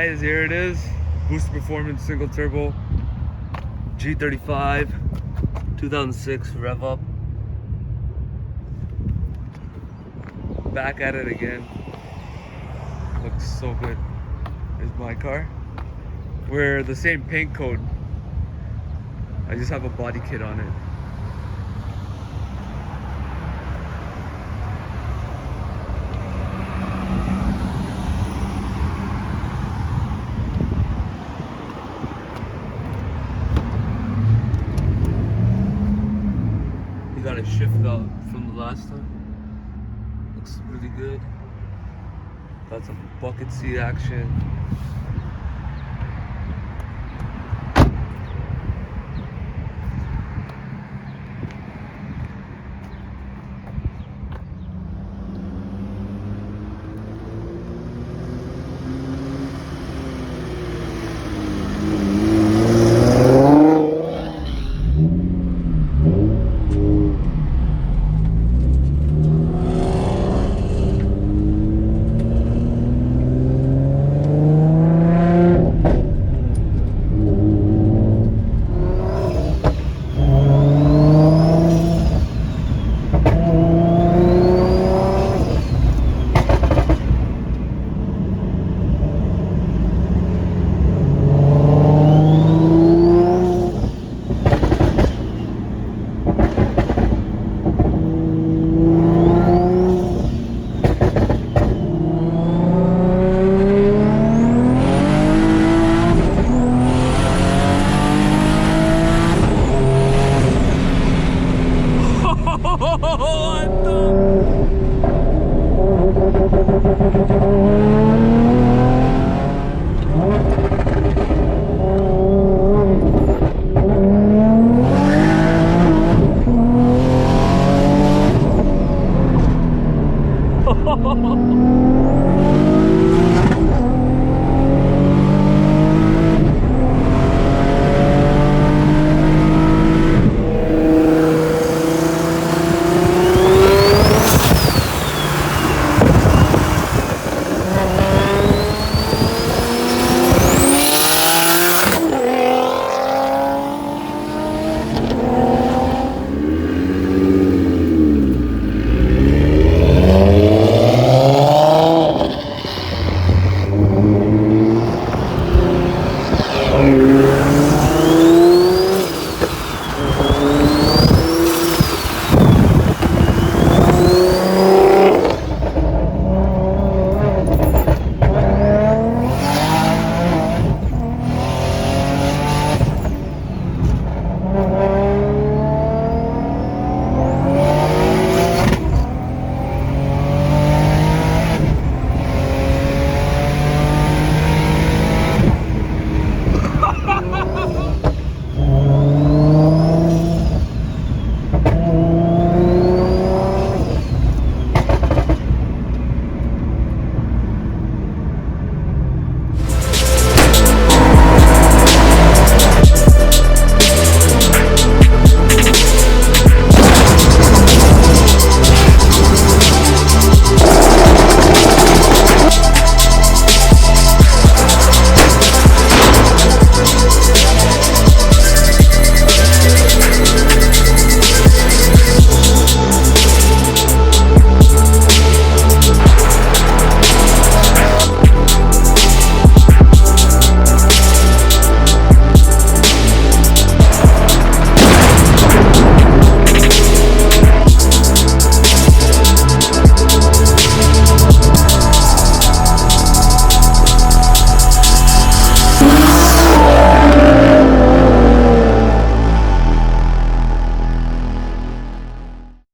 guys, here it is. Boost Performance Single Turbo G35 2006 rev up. Back at it again. Looks so good. Here's my car. We're the same paint code. I just have a body kit on it. Got a shift out from the last time. Looks really good. Got some bucket seat action.